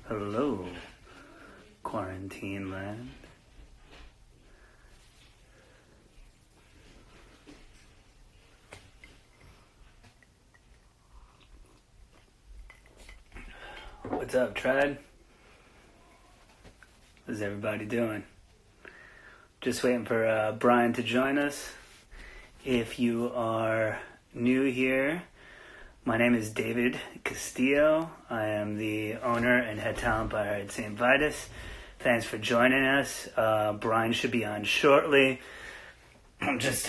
Hello, quarantine land. What's up, Tribe? How's everybody doing? Just waiting for Brian to join us. If you are new here, my name is David Castillo. I am the owner and head talent buyer at Saint Vitus. Thanks for joining us. Brian should be on shortly. I'm just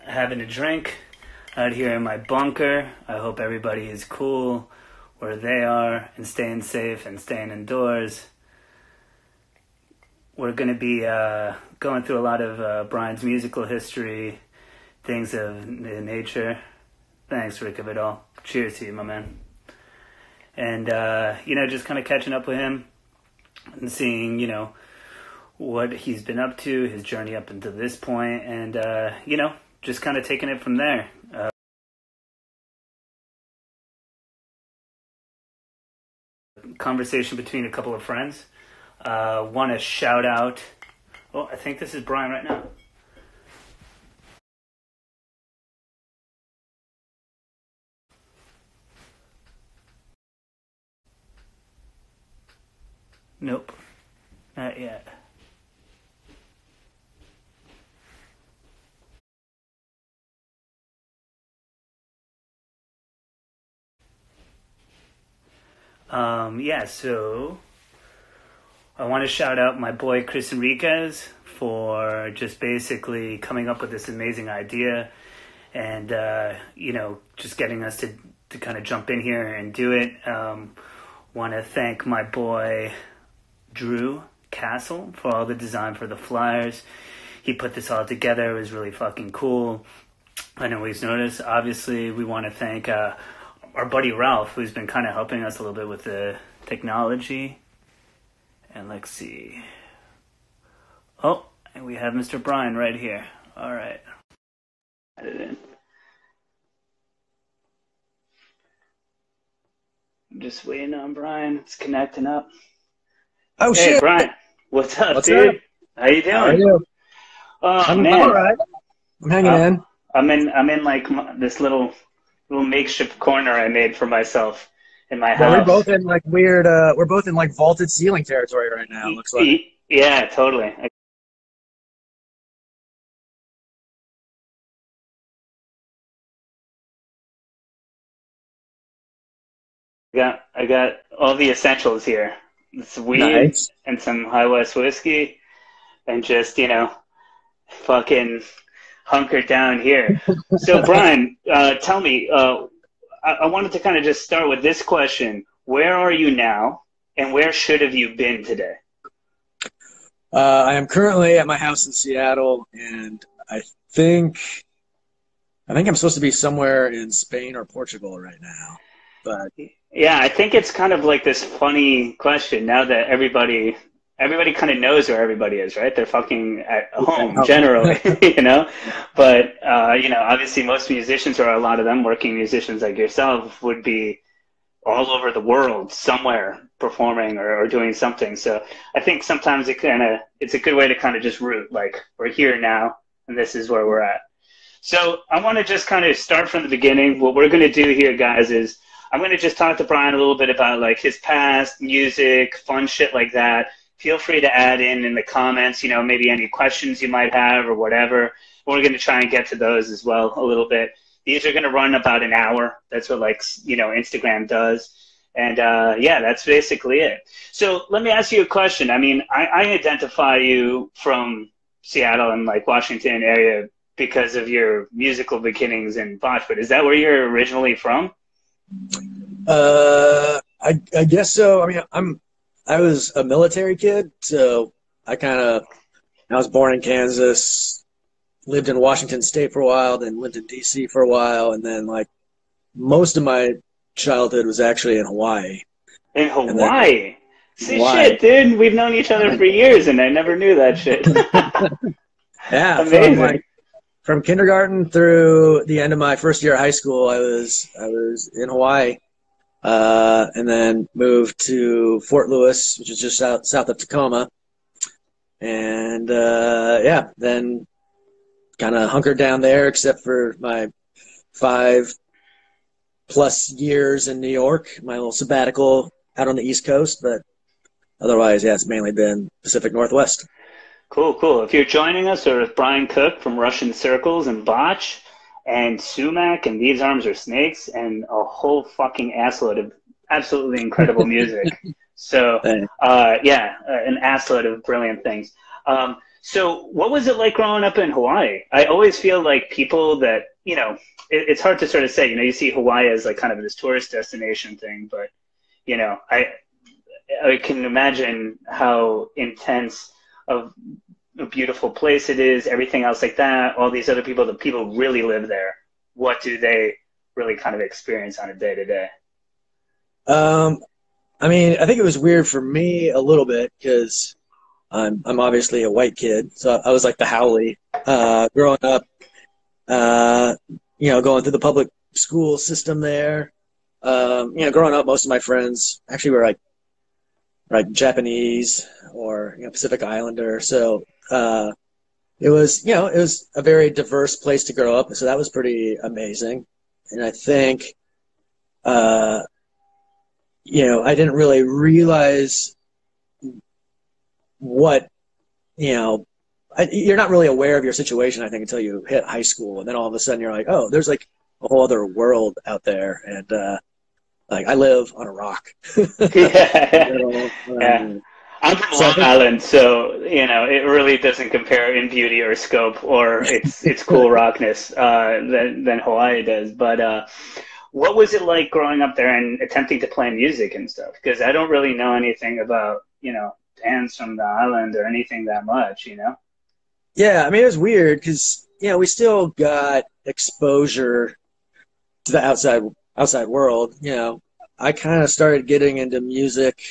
having a drink out here in my bunker. I hope everybody is cool where they are and staying safe and staying indoors. We're going to be going through a lot of Brian's musical history, things of the nature. Thanks, Rick, of it all. Cheers to you, my man. And, just kind of catching up with him and seeing, what he's been up to, his journey up until this point, and, just kind of taking it from there. Conversation between a couple of friends. Want to shout out... Oh, I think this is Brian right now. Nope, not yet. So I want to shout out my boy Chris Enriquez for just basically coming up with this amazing idea and, just getting us to kind of jump in here and do it. Want to thank my boy Drew Castle for all the design for the flyers. He put this all together. It was really fucking cool. I know he's noticed. Obviously, we want to thank our buddy Ralph, who's been kind of helping us a little bit with the technology. And let's see. Oh, and we have Mr. Brian right here. All right. Add it in. I'm just waiting on Brian. It's connecting up. Oh, hey, shit. Brian. What's up, What's dude? up? How you doing? How are you? Oh, I'm man. all right. I'm hanging in. I'm in like this little makeshift corner I made for myself in my Well, house. we're both in like weird. We're both in like vaulted ceiling territory right now. Looks like. Yeah, totally. I got all the essentials here. It's weed Nice. and some High West whiskey, and just fucking hunkered down here. So, Brian, tell me. I wanted to kind of just start with this question: where are you now, and where should have you been today? I am currently at my house in Seattle, and I think I'm supposed to be somewhere in Spain or Portugal right now. But Yeah, I think it's kind of like this funny question now that everybody kind of knows where everybody is, right? They're fucking at home generally, But, obviously most musicians, or a lot of them working musicians like yourself, would be all over the world somewhere performing or doing something. So I think sometimes it's a good way to kind of just root, like, we're here now and this is where we're at. So I want to just kind of start from the beginning. What we're going to do here, guys, is I'm going to just talk to Brian a little bit about like his past, music, fun shit like that. Feel free to add in the comments, maybe any questions you might have or whatever. We're going to try and get to those as well a little bit. These are going to run about an hour. That's what Instagram does. And that's basically it. So let me ask you a question. I mean, I identify you from Seattle and like Washington area because of your musical beginnings in Botch, but is that where you're originally from? I guess so. I mean, I was a military kid, so I was born in Kansas, lived in Washington State for a while, then lived in DC for a while, and then like most of my childhood was actually in Hawaii. In Hawaii? Shit, dude, we've known each other for years, and I never knew that shit. Yeah, amazing. From kindergarten through the end of my first year of high school, I was in Hawaii. and then moved to Fort Lewis, which is just south of Tacoma. And yeah, then kind of hunkered down there, except for my 5+ years in New York, my little sabbatical out on the East Coast. But otherwise, yeah, it's mainly been Pacific Northwest. Cool, cool. If you're joining us, we're with Brian Cook from Russian Circles and Botch and Sumac and These Arms Are Snakes and a whole fucking assload of absolutely incredible music. So, yeah, an assload of brilliant things. So what was it like growing up in Hawaii? I always feel like people that, you know, it's hard to sort of say, you know, you see Hawaii as like kind of this tourist destination thing, but, you know, I can imagine how intense of a beautiful place it is, everything else like that, all these other people, the people really live there. What do they really kind of experience on a day to day? I mean, I think it was weird for me a little bit because I'm obviously a white kid, so I was like the Howley growing up. You know, going through the public school system there. You know, growing up, most of my friends actually were like Japanese or, you know, Pacific Islander. So it was, you know, it was a very diverse place to grow up. So that was pretty amazing. And I think, you know, I didn't really realize what, you know, you're not really aware of your situation, I think, until you hit high school. And then all of a sudden you're like, oh, there's like a whole other world out there. And like I live on a rock. Yeah. Yeah. I'm from Long Island, so, you know, it really doesn't compare in beauty or scope or its cool rockness than Hawaii does. But what was it like growing up there and attempting to play music and stuff? Because I don't really know anything about, you know, bands from the island or anything that much, you know? Yeah, I mean, it was weird because, you know, we still got exposure to the outside world. You know, I kind of started getting into music,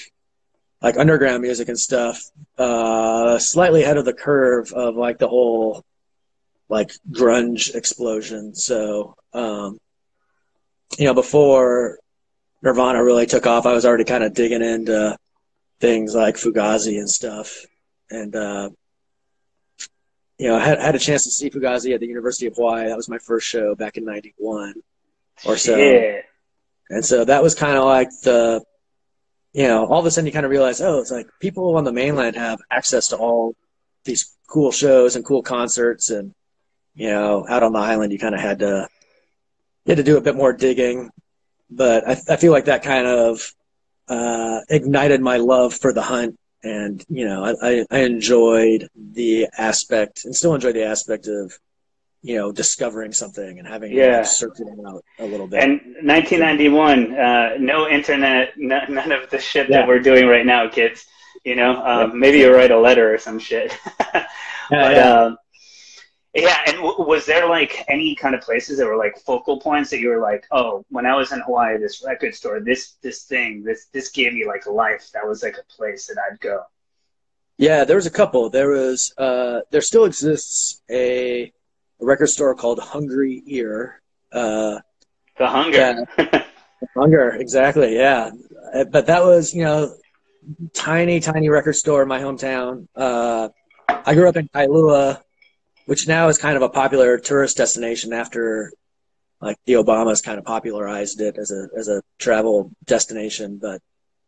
like underground music and stuff, slightly ahead of the curve of like the whole like grunge explosion. So, you know, before Nirvana really took off, I was already kind of digging into things like Fugazi and stuff. And, you know, I had a chance to see Fugazi at the University of Hawaii. That was my first show back in '91 or so. Yeah. And so that was kind of like the, you know, all of a sudden you kind of realize, oh, it's like people on the mainland have access to all these cool shows and cool concerts. And, you know, out on the island, you kind of had to do a bit more digging. But I feel like that kind of ignited my love for the hunt. And, you know, I enjoyed the aspect and still enjoy the aspect of, you know, discovering something and having searching it out a little bit. And 1991, no internet, none of the shit that we're doing right now, kids. You know, maybe you write a letter or some shit. And was there like any kind of places that were like focal points that you were like, oh, when I was in Hawaii, this record store, this gave me like life. That was like a place that I'd go. Yeah, there was a couple. There was, there still exists a record store called Hungry Ear. The Hunger. Hunger, exactly, yeah. But that was, you know, tiny record store in my hometown. I grew up in Kailua, which now is kind of a popular tourist destination after, like, the Obamas kind of popularized it as a travel destination. But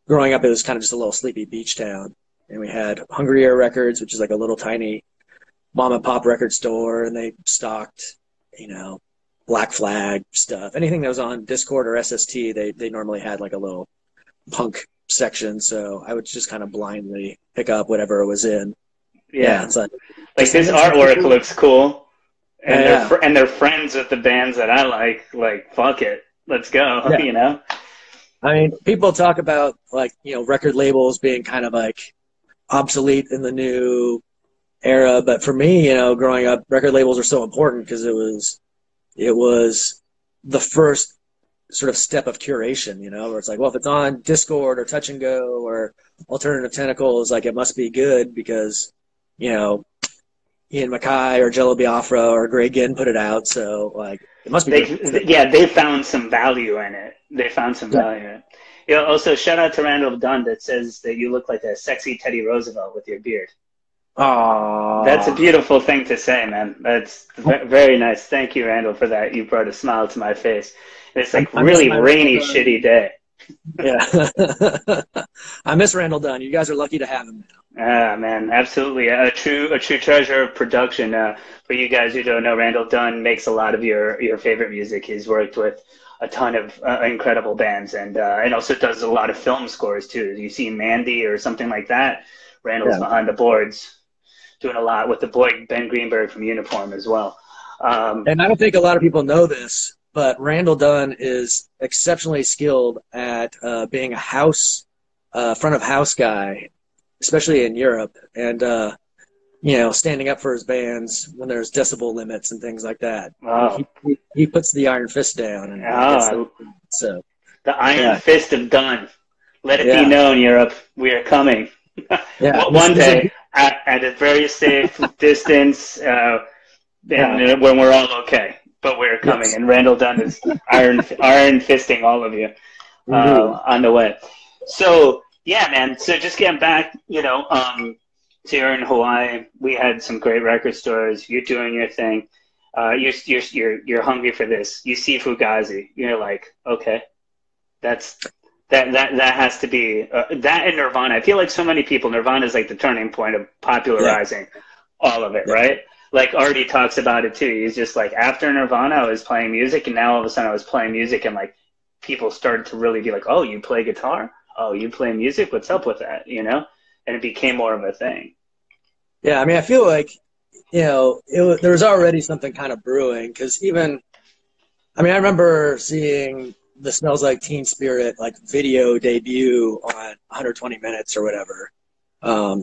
growing up, it was kind of just a little sleepy beach town. And we had Hungry Ear Records, which is like a little tiny mom and pop record store, and they stocked, you know, Black Flag stuff. Anything that was on Discord or SST, they normally had like a little punk section. So I would just kind of blindly pick up whatever it was in. Yeah, it's like this artwork looks cool, and they're friends with the bands that I like. Like, fuck it, let's go. You know. I mean, people talk about, like, you know, record labels being kind of like obsolete in the new era, but for me, you know, growing up, record labels are so important because it was the first sort of step of curation, you know, where it's like, well, if it's on Discord or Touch and Go or Alternative Tentacles, like, it must be good because, you know, Ian Mackay or Jello Biafra or Greg Ginn put it out, so like it must be. They found some value in it. They found some value in it. Yeah. Also, shout out to Randall Dunn that says that you look like a sexy Teddy Roosevelt with your beard. Oh, That's a beautiful thing to say, man. That's very nice. Thank you, Randall, for that. You brought a smile to my face. It's like really rainy, shitty day. Yeah. I miss Randall Dunn. You guys are lucky to have him now. Ah, man, absolutely. A true treasure of production. For you guys who don't know, Randall Dunn makes a lot of your favorite music. He's worked with a ton of incredible bands, and also does a lot of film scores too. You see Mandy or something like that. Randall's behind the boards, doing a lot with the boy Ben Greenberg from Uniform as well. And I don't think a lot of people know this, but Randall Dunn is exceptionally skilled at being a front of house guy, especially in Europe, and standing up for his bands when there's decibel limits and things like that. Wow. He puts the iron fist down. And so the iron fist of Dunn. Let it be known, Europe, we are coming. One day, at a very safe distance, and when we're all okay. But we're coming, and Randall Dunn is iron fisting all of you on the way. So yeah, man. So just getting back, so you're in Hawaii. We had some great record stores. You're doing your thing. You're hungry for this. You see Fugazi. You're like, okay, that has to be that and Nirvana. I feel like so many people, Nirvana is like the turning point of popularizing all of it, right? Like Artie talks about it too. He's just like, after Nirvana, I was playing music, and now all of a sudden I was playing music, and like people started to really be like, oh, you play guitar? Oh, you play music? What's up with that? And it became more of a thing. Yeah, I mean, I feel like, there was already something kind of brewing, because I remember seeing the Smells Like Teen Spirit like video debut on 120 Minutes or whatever.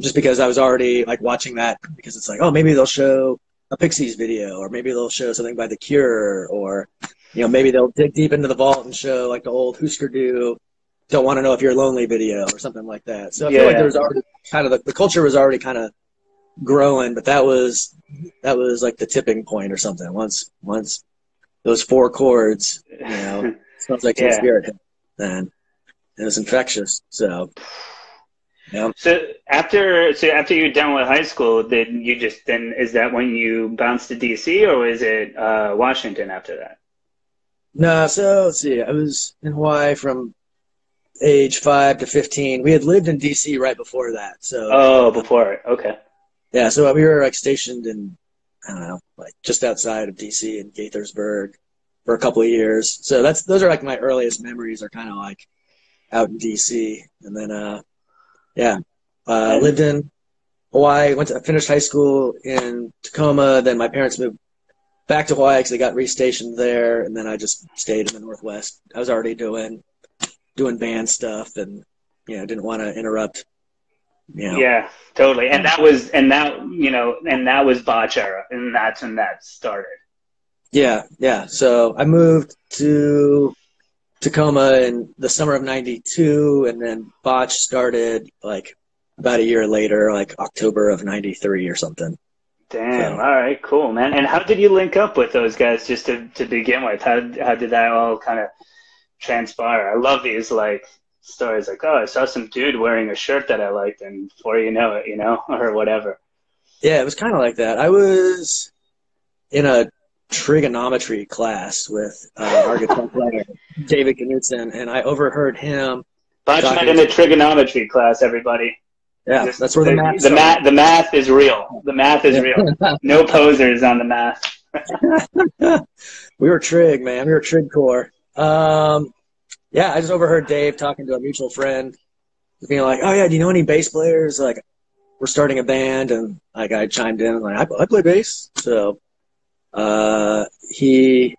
Just because I was already like watching that, because it's like, oh, maybe they'll show a Pixies video, or maybe they'll show something by The Cure, or maybe they'll dig deep into the vault and show like the old Husker Du Don't Want to Know If You're Lonely video or something like that. So I feel like there was already kind of the culture was already kind of growing, but that was like the tipping point or something. Once those 4 chords, Smells Like Teen Spirit hit, then it was infectious. So. Yeah. So after you're done with high school, then is that when you bounced to DC, or is it Washington after that? No, so let's see. I was in Hawaii from age 5 to 15. We had lived in DC right before that. So before, okay. Yeah, so we were like stationed in, I don't know, like just outside of DC in Gaithersburg for a couple of years. So those are like my earliest memories, are kind of like out in DC, and then lived in Hawaii. Finished high school in Tacoma. Then my parents moved back to Hawaii because they got restationed there, and then I just stayed in the Northwest. I was already doing band stuff, and didn't want to interrupt. Yeah, totally. And that was Botch era, and that's when that started. Yeah. So I moved to Tacoma in the summer of '92, and then Botch started like about a year later, like October of '93 or something. Damn. So. All right, cool, man. And how did you link up with those guys just to begin with? How did that all kind of transpire? I love these like stories, like, oh, I saw some dude wearing a shirt that I liked, and before you know it, or whatever. Yeah, it was kind of like that. I was in a trigonometry class with our guitar player David Knudsen, and I overheard him. Botch met in a trigonometry class, everybody. Yeah, that's where the math is real. The math is real. No posers on the math. We were trig, man. We were trig core. I just overheard Dave talking to a mutual friend, being like, "Oh yeah, do you know any bass players? Like, we're starting a band," and like I chimed in, like, "I play bass." So he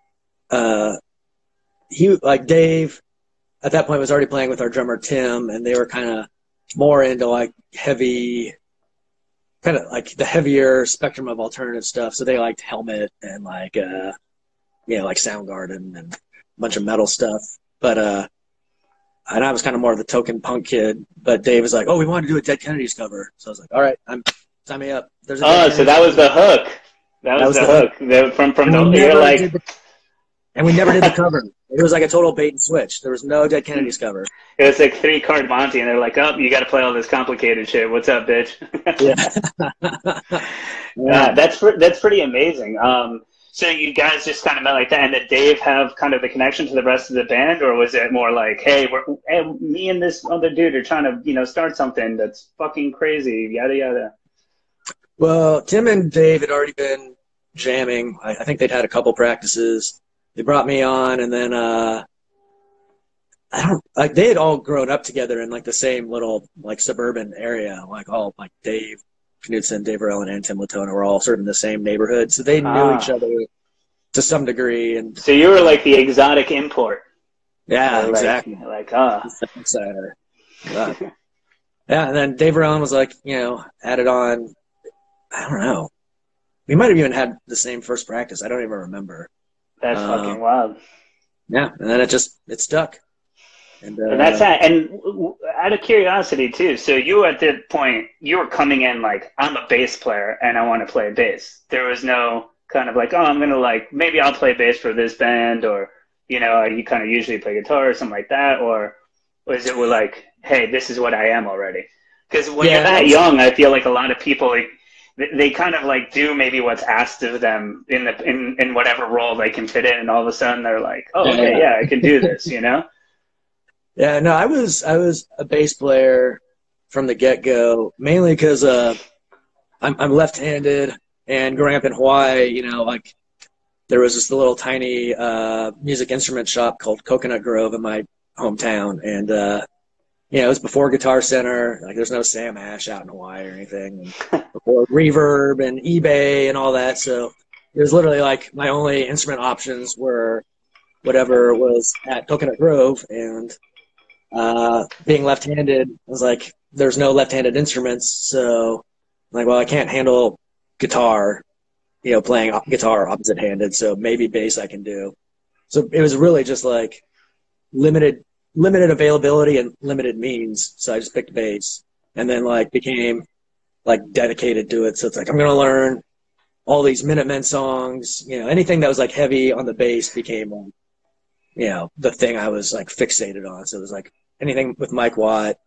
like Dave at that point was already playing with our drummer Tim, and they were kind of more into like heavy, kind of like the heavier spectrum of alternative stuff. So they liked Helmet and like like Soundgarden and a bunch of metal stuff. But and I was kind of more of the token punk kid. But Dave was like, "Oh, we want to do a Dead Kennedys cover." So I was like, "All right, sign me up." So that was the hook. That was the hook. And we never did the cover. It was like a total bait and switch. There was no Dead Kennedys cover. It was like 3-card Monty, and they're like, "Oh, you got to play all this complicated shit. What's up, bitch?" Yeah. That's pretty amazing. So you guys just kind of met like that, and did Dave have kind of the connection to the rest of the band, or was it more like, "Hey, me and this other dude are trying to, start something that's fucking crazy, yada yada"? Well, Tim and Dave had already been jamming. I think they'd had a couple practices. They brought me on, and then they had all grown up together in like the same little like suburban area, like all like Dave Knudsen, Dave Verellen, and Tim Latona were all sort of in the same neighborhood, so they knew each other to some degree. And so you were like the exotic import. Yeah, exactly. Insider. Yeah, and then Dave Verellen was like, added on. I don't know. We might have even had the same first practice. I don't even remember. That's fucking wild. Yeah, and then it stuck. And that's that. And out of curiosity too, so you at that point, you were coming in like, I'm a bass player and I want to play bass. There was no kind of like, oh, I'm gonna like, maybe I'll play bass for this band, or you kind of usually play guitar or something like that, or was it like, hey, this is what I am already? Because when you're that young, I feel like a lot of people like, they kind of like do maybe what's asked of them in whatever role they can fit in, and all of a sudden they're like, oh, okay, yeah, I can do this, Yeah, no, I was a bass player from the get-go, mainly because I'm left-handed, and growing up in Hawaii, like there was this little tiny music instrument shop called Coconut Grove in my hometown, and it was before Guitar Center. Like, there's no Sam Ash out in Hawaii or anything, and before Reverb and eBay and all that. So it was literally like my only instrument options were whatever was at Coconut Grove, and being left-handed, I was like, there's no left-handed instruments, so I'm like, well, I can't handle guitar, playing guitar opposite-handed, so maybe bass I can do. So it was really just like limited availability and limited means, so I just picked bass, and then like became like dedicated to it. So it's like, I'm gonna learn all these Minutemen songs, anything that was like heavy on the bass became the thing I was like fixated on. So it was like anything with Mike Watt,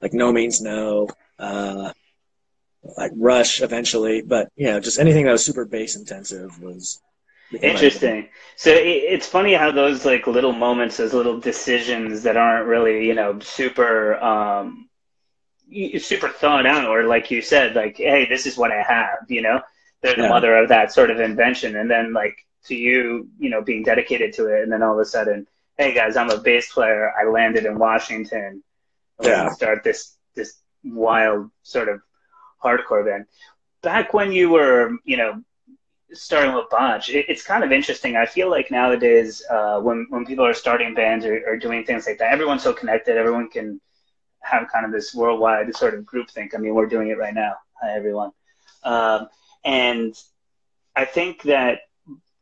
like No Means No, like Rush eventually, but just anything that was super bass intensive was interesting. So it's funny how those like little moments, those little decisions that aren't really super super thought out, or like you said, like, hey, this is what I have, they're the mother of that sort of invention. And then like to you, being dedicated to it, and then all of a sudden, hey guys, I'm a bass player, I landed in Washington, I'm gonna start this wild sort of hardcore band. Back when you were starting with Botch, it's kind of interesting. I feel like nowadays when people are starting bands or doing things like that, everyone's so connected, everyone can have kind of this worldwide sort of groupthink. I mean, we're doing it right now. Hi, everyone. And I think that,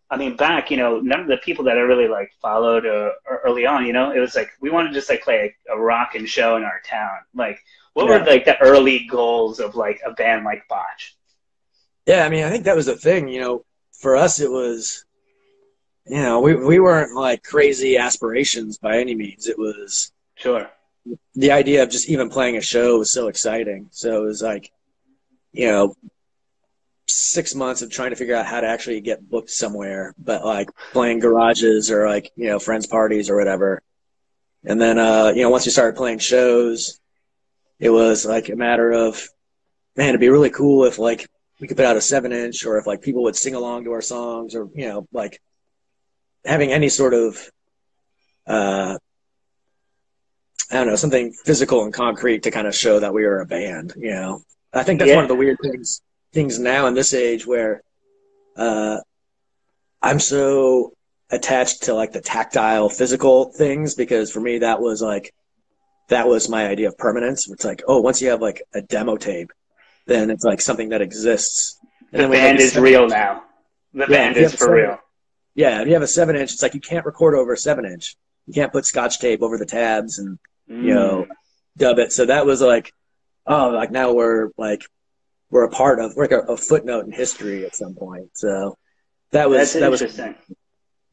back, none of the people that I really like followed early on, it was like, we want to just like play a rockin' show in our town. Like, what were like the early goals of like a band like Botch? Yeah, I think that was the thing, for us it was, we weren't like crazy aspirations by any means. It was the idea of just even playing a show was so exciting. So it was like, 6 months of trying to figure out how to actually get booked somewhere, but like playing garages or like, friends' parties or whatever. And then, once we started playing shows, it was like a matter of, man, it'd be really cool if like we could put out a 7-inch, or if like people would sing along to our songs, or, like having any sort of, I don't know, something physical and concrete to kind of show that we were a band, I think that's one of the weird things now in this age where I'm so attached to like the tactile physical things, because for me that was my idea of permanence. It's like, oh, once you have like a demo tape, then it's like something that exists. And the band is real now. The band is for real. Yeah, if you have a 7-inch, it's like you can't record over a 7-inch. You can't put Scotch tape over the tabs and dub it. So that was like, oh, like now we're a part of, we're like a footnote in history at some point. So that was interesting.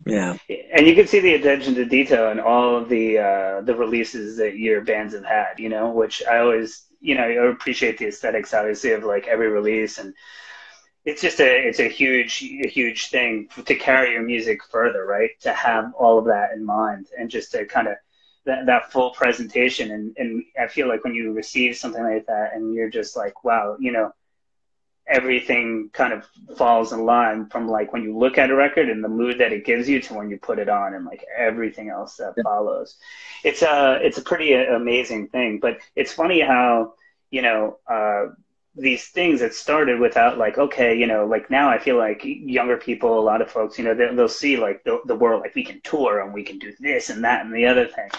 Yeah. And you can see the attention to detail in all of the releases that your bands have had, you know, which I always, you know, I appreciate the aesthetics obviously of like every release, and it's just a huge thing to carry your music further, right? To have all of that in mind and just to kind of that full presentation. And I feel like when you receive something like that and you're just like, wow, you know, everything kind of falls in line from like when you look at a record and the mood that it gives you to when you put it on and like everything else that follows. It's a pretty amazing thing. But it's funny how, you know, these things that started without like, okay, you know, like now I feel like younger people, a lot of folks, you know, they'll see like the world, like we can tour and we can do this and that and the other thing.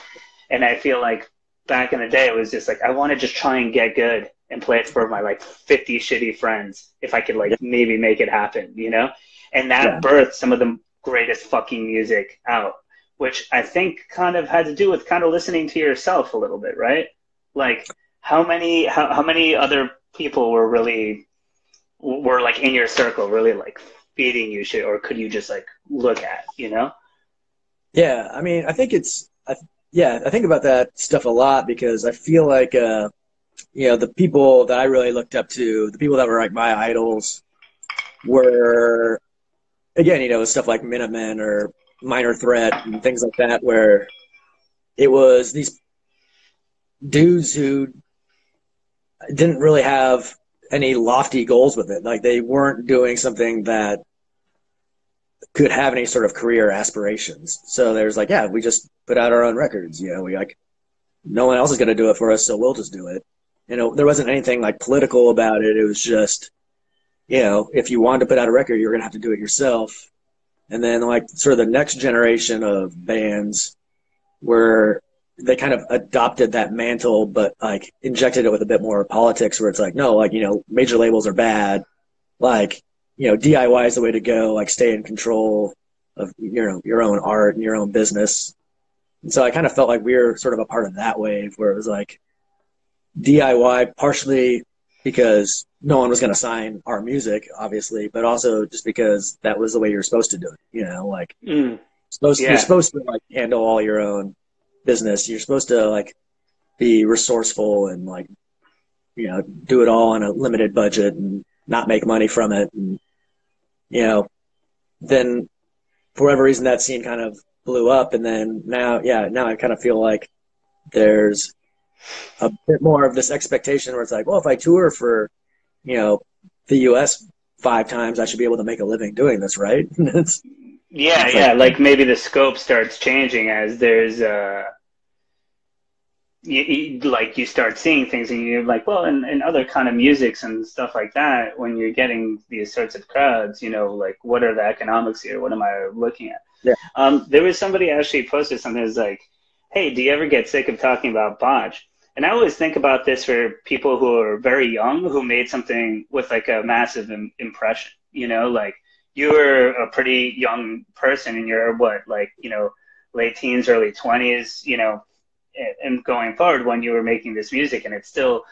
And I feel like back in the day, it was just like, I want to just try and get good and play it for my like 50 shitty friends if I could like maybe make it happen, you know? And that birthed some of the greatest fucking music out, which I think kind of had to do with kind of listening to yourself a little bit, right? Like how many other people were like in your circle, really like feeding you shit, or could you just like look at, you know? Yeah, I mean, I think I think about that stuff a lot because I feel like, you know, the people that I really looked up to, the people that were like my idols were, again, you know, stuff like Minutemen or Minor Threat and things like that, where it was these dudes who didn't really have any lofty goals with it. Like they weren't doing something that could have any sort of career aspirations. So there's like, yeah, we just put out our own records. You know, we like, no one else is going to do it for us, so we'll just do it. You know, there wasn't anything like political about it. It was just, you know, if you wanted to put out a record, you're going to have to do it yourself. And then like sort of the next generation of bands where they kind of adopted that mantle, but like injected it with a bit more politics where it's like, no, like, you know, major labels are bad. Like, you know, DIY is the way to go. Like stay in control of, you know, your own art and your own business. And so I kind of felt like we were sort of a part of that wave where it was like DIY partially because no one was going to sign our music, obviously, but also just because that was the way you're supposed to do it. You know, like you're supposed to like handle all your own business. You're supposed to like be resourceful and like, you know, do it all on a limited budget and not make money from it. And, you know, then for whatever reason, that scene kind of blew up. And then now I kind of feel like there's a bit more of this expectation where it's like, well, if I tour for, you know, the US 5 times, I should be able to make a living doing this, right? Like maybe the scope starts changing as there's you start seeing things and you're like, well, and other kind of musics and stuff like that, when you're getting these sorts of crowds, you know, like what are the economics here? What am I looking at? Yeah. There was somebody actually posted something that's like, hey, do you ever get sick of talking about Botch? And I always think about this for people who are very young, who made something with like a massive impression, you know, like you were a pretty young person and you're what, like, you know, late teens, early 20s, you know, and going forward when you were making this music and it still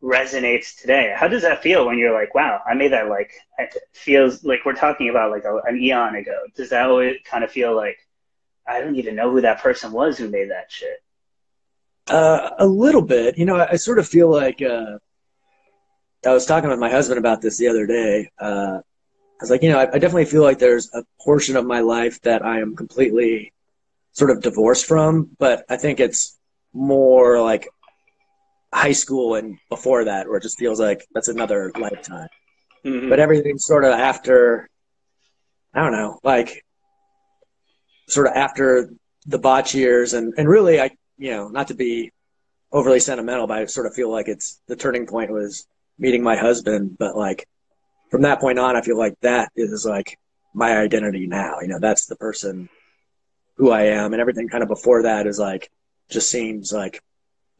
resonates today. How does that feel when you're like, wow, I made that, like, it feels like we're talking about like an eon ago. Does that always kind of feel like, I don't even know who that person was who made that shit? A little bit. You know, I sort of feel like I was talking with my husband about this the other day. I was like, you know, I definitely feel like there's a portion of my life that I am completely sort of divorced from, but I think it's more like high school and before that, where it just feels like that's another lifetime. Mm-hmm. But everything's sort of after, I don't know, like sort of after the Botch years, and really, I, you know, not to be overly sentimental, but I sort of feel like it's the turning point was meeting my husband. But like from that point on, I feel like that is like my identity now. You know, that's the person who I am, and everything kind of before that is like just seems like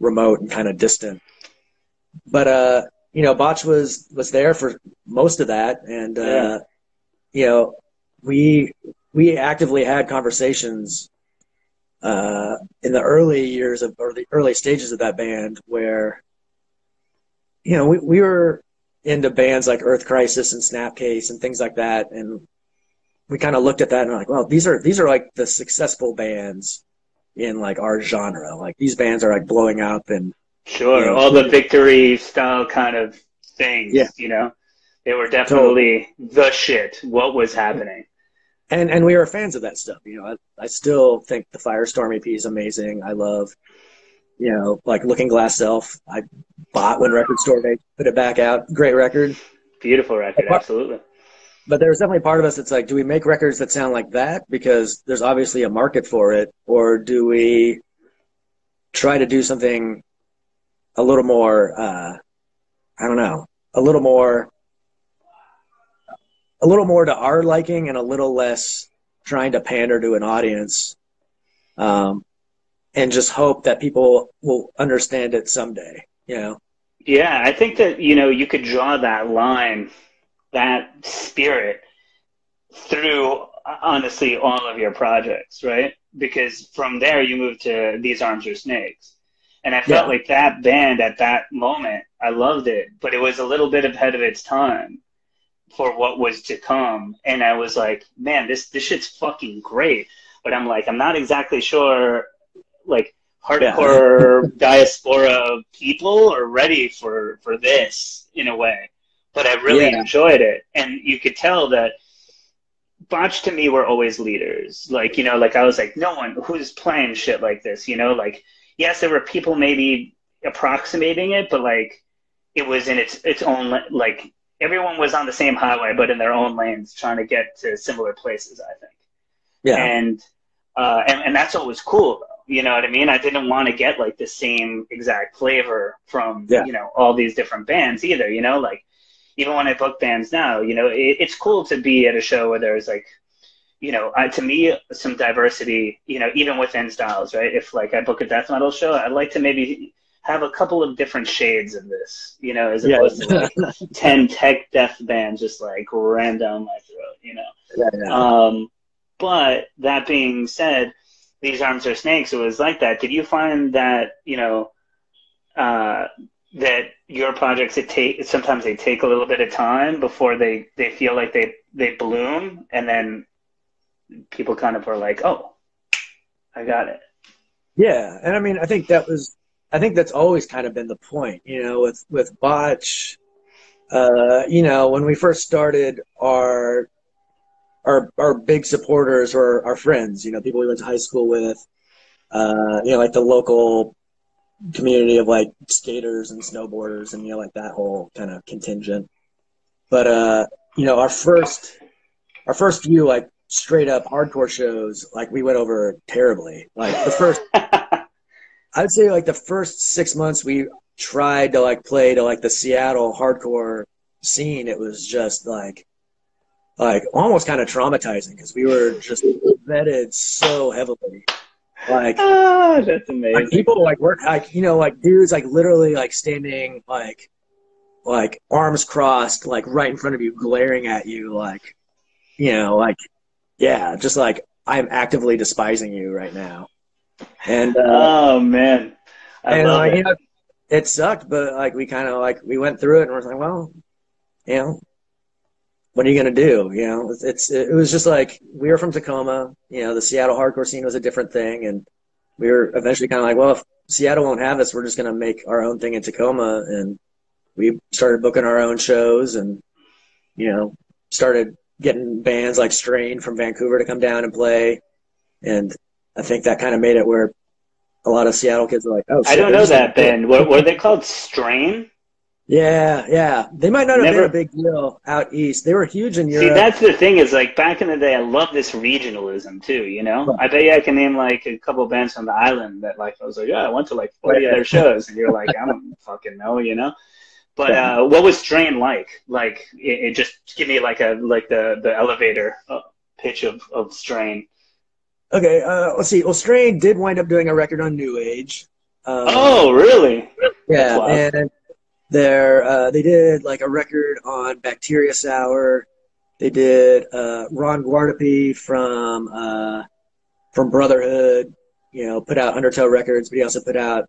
remote and kind of distant. But you know, Botch was there for most of that, and you know, we actively had conversations in the early years of, or the early stages of that band, where, you know, we were into bands like Earth Crisis and Snapcase and things like that, and we kind of looked at that and we're like, well, these are like the successful bands in like our genre. Like these bands are like blowing up and sure, you know, all the victory style kind of things, yeah. you know, they were definitely the shit. What was happening? And we were fans of that stuff. You know, I still think the Firestorm EP is amazing. I love, you know, like Looking Glass Self. I bought when Record Store Day put it back out. Great record. Beautiful record, absolutely. But there's definitely part of us that's like, do we make records that sound like that because there's obviously a market for it, or do we try to do something a little more, I don't know, a little more to our liking and a little less trying to pander to an audience, and just hope that people will understand it someday, you know? Yeah, I think that, you know, you could draw that line, that spirit through, honestly, all of your projects, right? Because from there you move to These Arms Are Snakes. And I felt like that band at that moment, I loved it, but it was a little bit ahead of its time for what was to come. And I was like, man, this shit's fucking great. But I'm like, I'm not exactly sure, like, hardcore diaspora people are ready for this in a way. But I really enjoyed it. And you could tell that Botch to me were always leaders. Like, you know, like I was like, no one who's playing shit like this, you know, like, yes, there were people maybe approximating it, but like it was in its own, like everyone was on the same highway, but in their own lanes trying to get to similar places, I think. Yeah. And that's what was cool though. You know what I mean? I didn't want to get like the same exact flavor from, you know, all these different bands either, you know, like even when I book bands now, you know, it's cool to be at a show where there's like, you know, to me, some diversity, you know, even within styles, right? If like I book a death metal show, I'd like to maybe have a couple of different shades of this, you know, as opposed to like 10 tech death bands just like ran down my throat, you know? But that being said, These Arms Are Snakes, it was like that. Did you find that, you know, that your projects, sometimes they take a little bit of time before they feel like they bloom, and then people kind of are like, oh, I got it. Yeah. And I mean, I think that's always kind of been the point, you know, with Botch, you know, when we first started, our big supporters were our friends, you know, people we went to high school with, you know, like the local community of like skaters and snowboarders and, you know, like that whole kind of contingent. But, you know, our first few like straight up hardcore shows, like we went over terribly. Like the first, I'd say like the first 6 months we tried to like play to like the Seattle hardcore scene. It was just like almost kind of traumatizing because we were just vetted so heavily. Like, that's amazing. Like people like work, like, you know, like dudes like literally like standing like arms crossed, like right in front of you, glaring at you, like, you know, like, yeah, just like I'm actively despising you right now. And oh man, I love it. You know, it sucked, but like we kind of like we went through it and we're like, well, you know, what are you gonna do? You know, it was just like we were from Tacoma. You know, the Seattle hardcore scene was a different thing, and we were eventually kind of like, well, if Seattle won't have us, we're just gonna make our own thing in Tacoma, and we started booking our own shows, and you know, started getting bands like Strain from Vancouver to come down and play, and I think that kind of made it where a lot of Seattle kids were like, oh, shit, I don't know that band. What were they called? Strain? Yeah. They might not have been a big deal out east. They were huge in Europe. See, that's the thing is, like, back in the day, I love this regionalism, too, you know? Right. I bet you I can name, like, a couple bands from the island that, like, I was like, yeah, I went to, like, 40 of their shows. And you're like, I don't fucking know, you know? But what was Strain like? Like, it just give me, like, the elevator pitch of Strain. Okay, let's see. Well, Strain did wind up doing a record on New Age. Oh, really? Yeah, and they did like a record on Bacteria Sour. They did Ron Guardapi from Brotherhood, you know, put out Undertow Records, but he also put out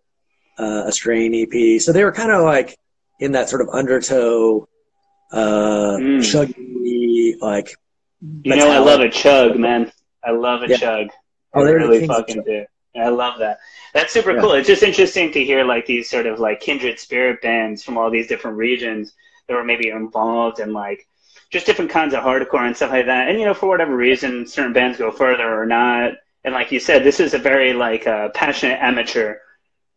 a Strain EP. So they were kind of like in that sort of Undertow, chuggy, like You know, I love a chug, man. I love a chug. I really fucking do. I love that. That's super cool. It's just interesting to hear like these sort of like kindred spirit bands from all these different regions that were maybe involved in like just different kinds of hardcore and stuff like that. And, you know, for whatever reason, certain bands go further or not. And like you said, this is a very like passionate amateur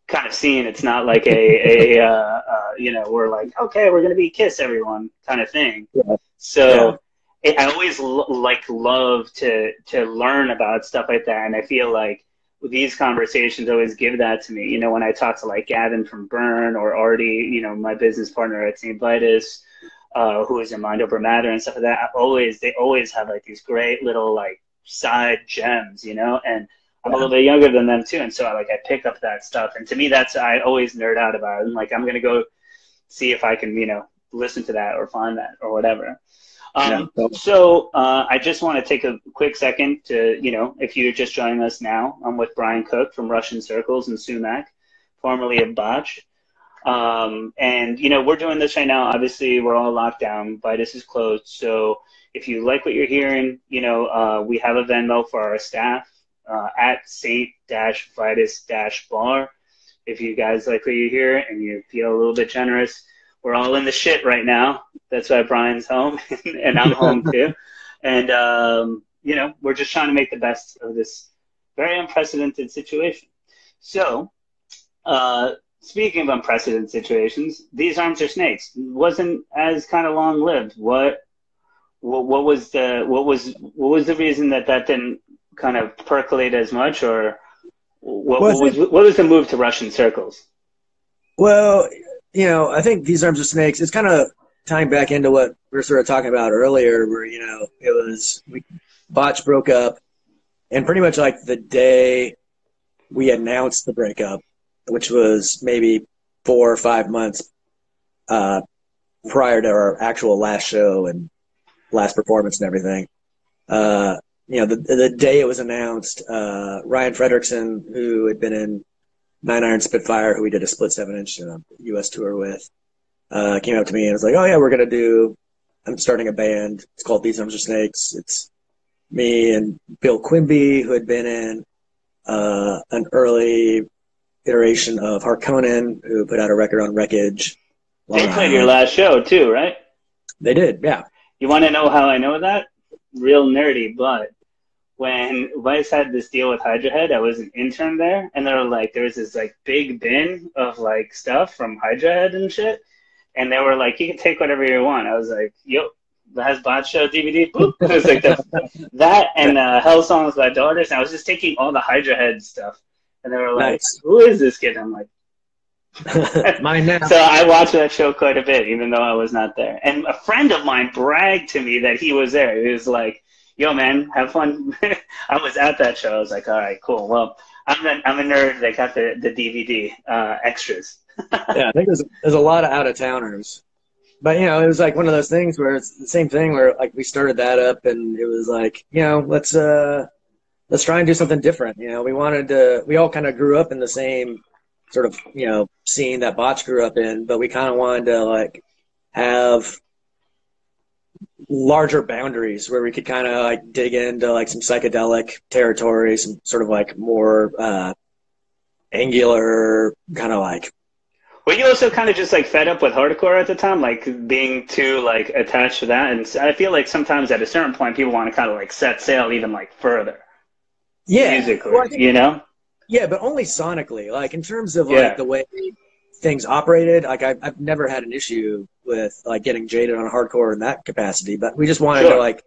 kind of scene. It's not like you know, we're like, okay, we're going to be Kiss everyone kind of thing. Yeah. So I always love to learn about stuff like that. And I feel like these conversations always give that to me. You know, when I talk to like Gavin from Burn or Artie, you know, my business partner at Saint Vitus, who is in Mind Over Matter and stuff like that, they always have like these great little like side gems, you know, and I'm a little bit younger than them too. And so I pick up that stuff. And to me, I always nerd out about it. And like, I'm going to go see if I can, you know, listen to that or find that or whatever. So I just want to take a quick second to, you know, if you're just joining us now, I'm with Brian Cook from Russian Circles and Sumac, formerly of Botch. And, you know, we're doing this right now. Obviously, we're all locked down. Vitus is closed. So if you like what you're hearing, you know, we have a Venmo for our staff at Saint-Vitus-Bar. If you guys like what you hear and you feel a little bit generous, we're all in the shit right now. That's why Brian's home and I'm home too. And, you know, we're just trying to make the best of this very unprecedented situation. So, speaking of unprecedented situations, These Arms Are Snakes wasn't as kind of long lived. What was the reason that didn't kind of percolate as much, or what was the move to Russian Circles? Well, you know, I think These Arms Are Snakes, it's kind of tying back into what we were sort of talking about earlier, where, you know, Botch broke up, and pretty much like the day we announced the breakup, which was maybe 4 or 5 months prior to our actual last show and last performance and everything. You know, the day it was announced, Ryan Fredrickson, who had been in 9 Iron Spitfire, who we did a split 7-inch U.S. tour with, came up to me and was like, "Oh yeah, I'm starting a band. It's called These Arms Are Snakes. It's me and Bill Quimby, who had been in an early iteration of Harkonnen, who put out a record on Wreckage." They played your last show too, right? They did, yeah. You want to know how I know that? Real nerdy, but when Vice had this deal with Hydra Head, I was an intern there, and there was this like big bin of like stuff from Hydra Head and shit, and they were like, "You can take whatever you want." I was like, "Yo, that has Botch Show DVD." Boop. It was like that and Hell Songs by Daughters, and I was just taking all the Hydra Head stuff, and they were like, "Nice. Who is this kid?" I'm like, mine now. So I watched that show quite a bit, even though I was not there. And a friend of mine bragged to me that he was there. He was like, "Yo, man, have fun." I was at that show. I was like, "All right, cool. Well, I'm a nerd that got the DVD extras." Yeah, I think there's a lot of out-of-towners. But, you know, it was like one of those things where it's the same thing where, like, we started that up, and it was like, you know, let's try and do something different. You know, we all kind of grew up in the same sort of, you know, scene that Botch grew up in, but we kind of wanted to, like, have larger boundaries where we could kind of, like, dig into, like, some psychedelic territory, some sort of, like, more angular kind of, like... Were you also kind of just, like, fed up with hardcore at the time, like, being too, like, attached to that? And I feel like sometimes at a certain point people want to kind of, like, set sail even, like, further. Yeah. Musically, well, you know? Yeah, but only sonically. Like, in terms of, like, the way things operated, like, I've never had an issue with, like, getting jaded on hardcore in that capacity, but we just wanted to, like,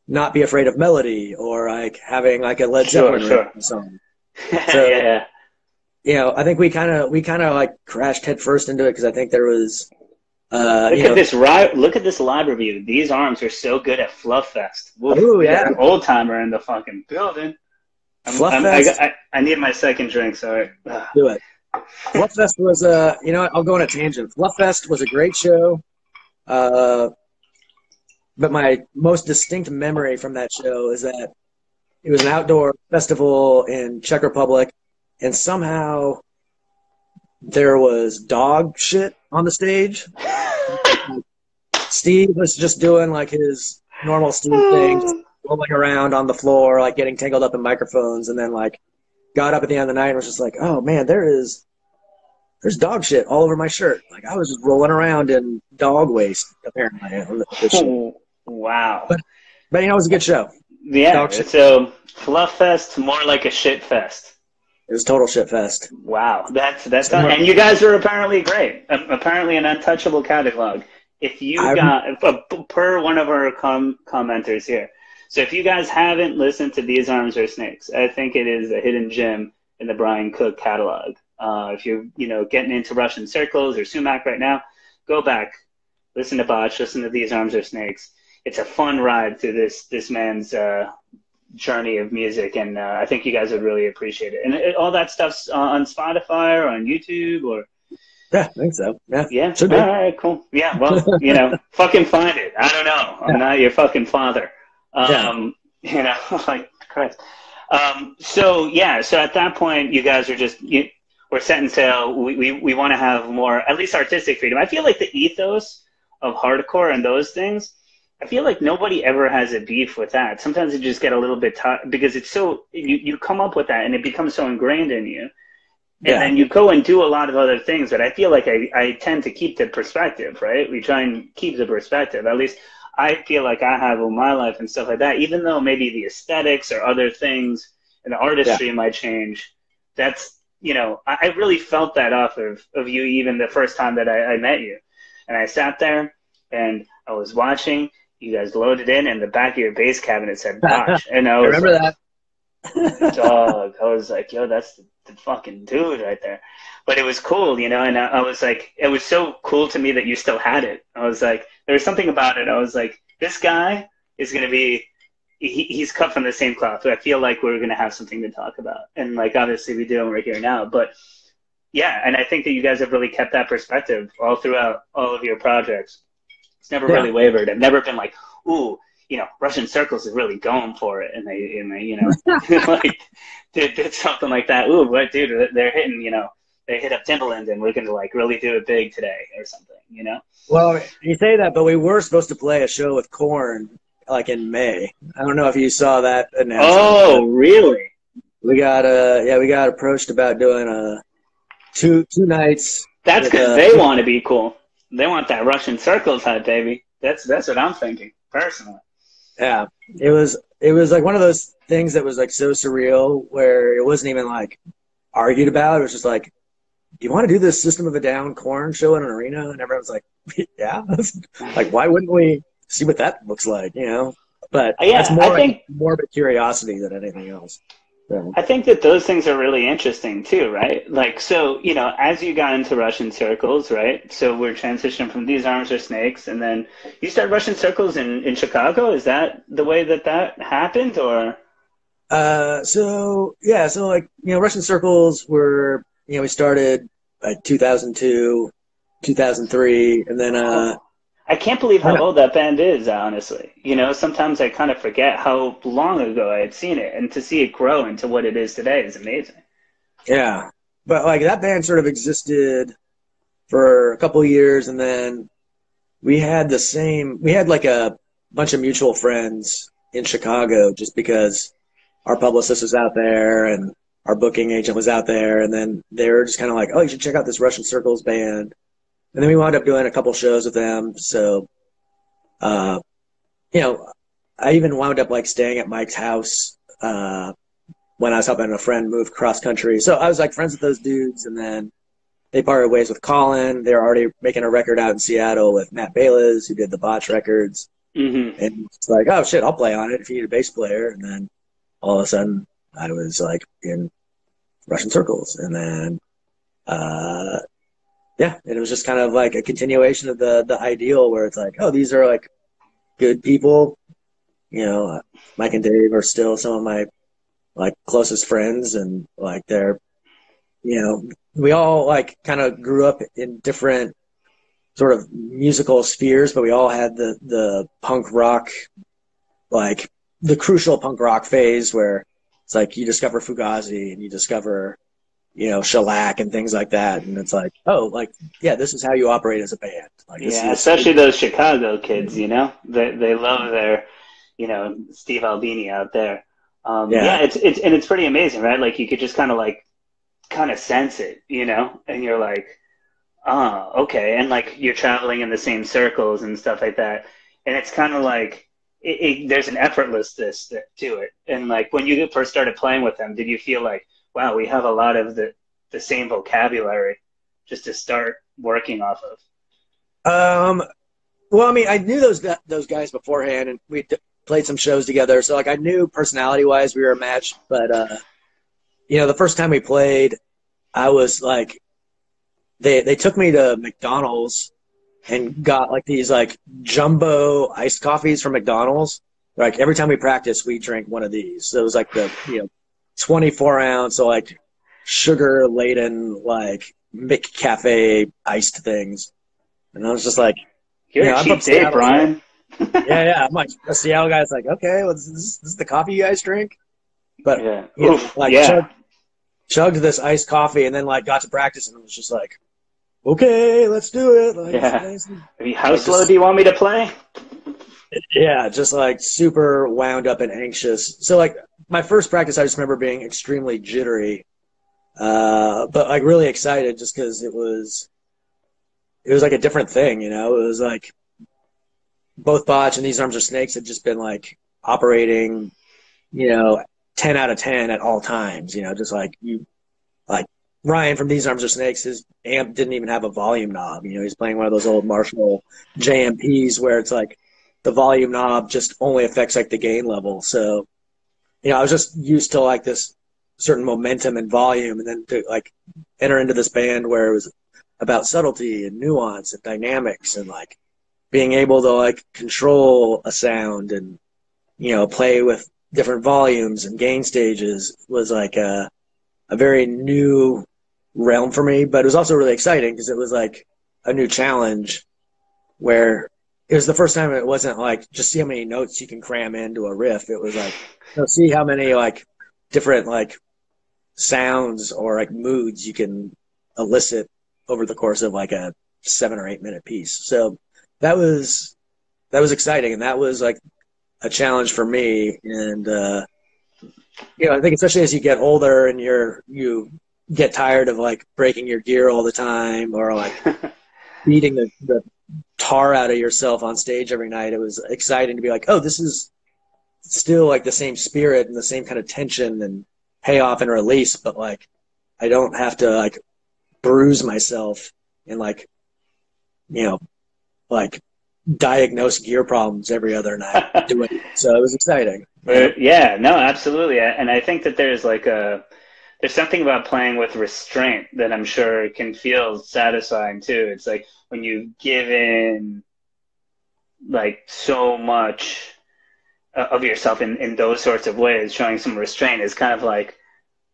not be afraid of melody or, like, having, like, a Led Zeppelin song. So, yeah. You know, I think we kind of like crashed headfirst into it because I think there was. Look at this live review. These Arms are so good at Fluff Fest. Oh yeah, an old timer in the fucking building. I need my second drink. Sorry. Do it. Fluff Fest was you know, I'll go on a tangent. Fluff Fest was a great show. But my most distinct memory from that show is that it was an outdoor festival in Czech Republic. And somehow there was dog shit on the stage. Steve was just doing like his normal Steve thing, just rolling around on the floor, like getting tangled up in microphones, and then like got up at the end of the night and was just like, oh man, there's dog shit all over my shirt. Like I was just rolling around in dog waste apparently on the show. Wow. But you know, it was a good show. Yeah. So Fluff Fest, more like a shit fest. It was total shit fest. Wow, that's and you guys are apparently great. Apparently an untouchable catalog. If you got per one of our commenters here, so if you guys haven't listened to These Arms Are Snakes, I think it is a hidden gem in the Brian Cook catalog. If you're getting into Russian Circles or Sumac right now, go back, listen to Botch, listen to These Arms Are Snakes. It's a fun ride through this man's journey of music, and I think you guys would really appreciate it. And all that stuff's on Spotify or on YouTube or. Yeah, I think so. Yeah. All right, cool. Yeah, well, fucking find it. I don't know. I'm not your fucking father. Like Christ. So at that point, you guys are just we're setting sail. We want to have more, at least artistic freedom. I feel like the ethos of hardcore and those things. I feel like nobody ever has a beef with that. Sometimes you just get a little bit because it's so you come up with that and it becomes so ingrained in you, and then you go and do a lot of other things. But I feel like I tend to keep the perspective, right? We try and keep the perspective. At least I feel like I have in my life and stuff like that. Even though maybe the aesthetics or other things and the artistry might change, that's I really felt that off of you even the first time that I met you, and I sat there and I was watching. You guys loaded in the back of your bass cabinet said Botch. And I was remember that. Dog. I was like, yo, that's the fucking dude right there. But it was cool, and I was like, it was so cool to me that you still had it. I was like, there was something about it. I was like, this guy is going to be, he's cut from the same cloth. I feel like we're going to have something to talk about. And like, obviously we do, and we're here now. But yeah, and I think that you guys have really kept that perspective all throughout all of your projects. It's never really wavered. I've never been like, ooh, Russian Circles is really going for it, and they like did something like that. Ooh, what dude? They're hitting, they hit up Timbaland, and we're gonna like really do it big today or something, Well, you say that, but we were supposed to play a show with Korn like in May. I don't know if you saw that announcement. Oh, really? We got approached about doing two nights. That's because they want to be cool. They want that Russian Circles hype, baby. That's what I'm thinking, personally. Yeah. It was like one of those things that was like so surreal where it wasn't even like argued about. It was just like, do you want to do this System of a Down Korn show in an arena? And everyone's like, yeah. Like, why wouldn't we see what that looks like, But it's more morbid curiosity than anything else. So. I think that those things are really interesting too, right? Like, so, as you got into Russian Circles, right? So we're transitioning from These Arms Are Snakes, and then you started Russian Circles in Chicago. Is that the way that happened, or? So Russian Circles were, we started like 2002, 2003, and then, I can't believe how old that band is, honestly. Sometimes I kind of forget how long ago I had seen it, and to see it grow into what it is today is amazing. Yeah. But like that band sort of existed for a couple of years, and then we had like a bunch of mutual friends in Chicago just because our publicist was out there and our booking agent was out there, and then they were just kind of like, oh, you should check out this Russian Circles band. And then we wound up doing a couple shows with them. So, I even wound up like staying at Mike's house when I was helping a friend move cross country. So I was like friends with those dudes, and then they parted ways with Colin. They were already making a record out in Seattle with Matt Bayless, who did the Botch records. Mm-hmm. And it's like, oh shit, I'll play on it if you need a bass player. And then all of a sudden, I was like in Russian Circles, and then. Yeah, and it was just kind of like a continuation of the ideal where it's like, oh, these are like good people. Mike and Dave are still some of my like closest friends, and like they're, we all like kind of grew up in different sort of musical spheres, but we all had the punk rock, like the crucial punk rock phase where it's like you discover Fugazi and you discover you know, shellac and things like that. And it's like, oh, like, yeah, this is how you operate as a band. Like, this Yeah, is especially those Chicago kids, you know, they love their, you know, Steve Albini out there. yeah. Yeah, it's pretty amazing, right? Like you could just kind of sense it, you know, and you're like, ah, okay, and like you're traveling in the same circles and stuff like that, and it's kind of like there's an effortlessness to it. And like when you first started playing with them, did you feel like, wow, we have a lot of the same vocabulary just to start working off of? Well, I mean, I knew those guys beforehand, and we played some shows together, so like I knew personality wise we were a match. But you know, the first time we played, I was like, they took me to McDonald's and got like these like jumbo iced coffees from McDonald's. Like every time we practiced, we drank one of these. So it was like the 24-ounce, so like sugar laden like McCafe iced things. And I was just like, You're a cheap date, Brian. yeah. I'm like, a Seattle guy's like, okay, well, this is the coffee you guys drink? But yeah, chugged this iced coffee and then like got to practice and it was just like, okay, let's do it. Like, I mean, how slow do you want me to play? Yeah, just like super wound up and anxious. So like my first practice, I just remember being extremely jittery, but like really excited just because it was like a different thing, you know. It was like both Botch and These Arms Are Snakes had just been like operating, you know, 10 out of 10 at all times, you know, just like Ryan from These Arms Are Snakes, his amp didn't even have a volume knob. You know, he's playing one of those old Marshall JMPs where it's like the volume knob just only affects like the gain level. So, you know, I was just used to like this certain momentum and volume, and then to like enter into this band where it was about subtlety and nuance and dynamics and like being able to like control a sound and, you know, play with different volumes and gain stages was like a very new realm for me. But it was also really exciting because it was like a new challenge where it was the first time it wasn't like just see how many notes you can cram into a riff. It was like, you know, see how many like different like sounds or like moods you can elicit over the course of like a 7 or 8 minute piece. So that was exciting, and that was like a challenge for me. And you know, I think especially as you get older and you get tired of like breaking your gear all the time or like beating the tar out of yourself on stage every night, it was exciting to be like, oh, this is still like the same spirit and the same kind of tension and payoff and release, but like I don't have to like bruise myself and like, you know, like diagnose gear problems every other night doing it. So it was exciting. Yeah, no, absolutely. And I think that there's something about playing with restraint that I'm sure can feel satisfying too. It's like when you give in like so much of yourself in those sorts of ways, showing some restraint is kind of like,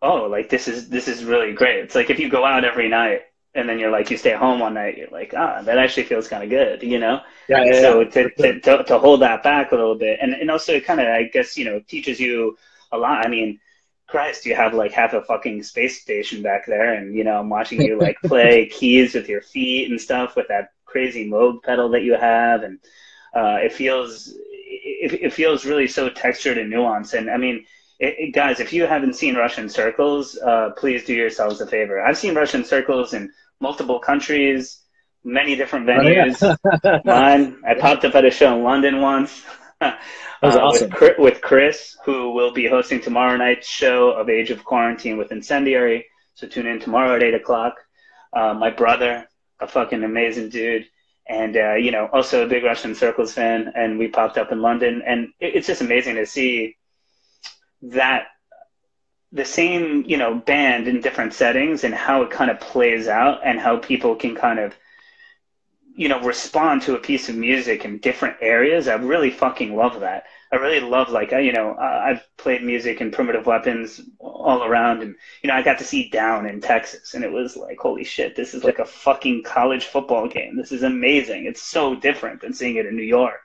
oh, like this is really great. It's like if you go out every night and then you're like, you stay home one night, you're like, that actually feels kind of good, you know? Yeah. So to hold that back a little bit, and also it kind of, I guess, you know, teaches you a lot. I mean, Christ, you have like half a fucking space station back there, and you know, I'm watching you like play keys with your feet and stuff with that crazy Moog pedal that you have, and it feels really so textured and nuanced. And I mean, guys, if you haven't seen Russian Circles, please do yourselves a favor. I've seen Russian Circles in multiple countries, many different venues. Oh, yeah. I popped up at a show in London once. That was awesome. With Chris, who will be hosting tomorrow night's show of Age of Quarantine with Incendiary. So tune in tomorrow at 8 o'clock. My brother, a fucking amazing dude. And, you know, also a big Russian Circles fan. And we popped up in London. And it's just amazing to see that the same, you know, band in different settings and how it kind of plays out and how people can kind of, you know, respond to a piece of music in different areas. I really fucking love that. I really love, like, you know, I've played music and Primitive Weapons all around, and, you know, I got to see Down in Texas, and it was like, holy shit, this is like a fucking college football game. This is amazing. It's so different than seeing it in New York.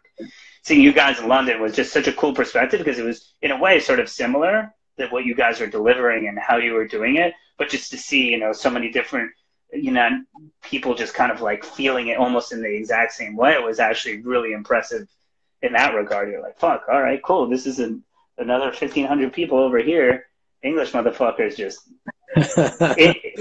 Seeing you guys in London was just such a cool perspective because it was, in a way, sort of similar, that what you guys are delivering and how you were doing it, but just to see, you know, so many different, you know, people just kind of like feeling it almost in the exact same way. It was actually really impressive in that regard. You're like, fuck, all right, cool. This is another 1,500 people over here. English motherfuckers just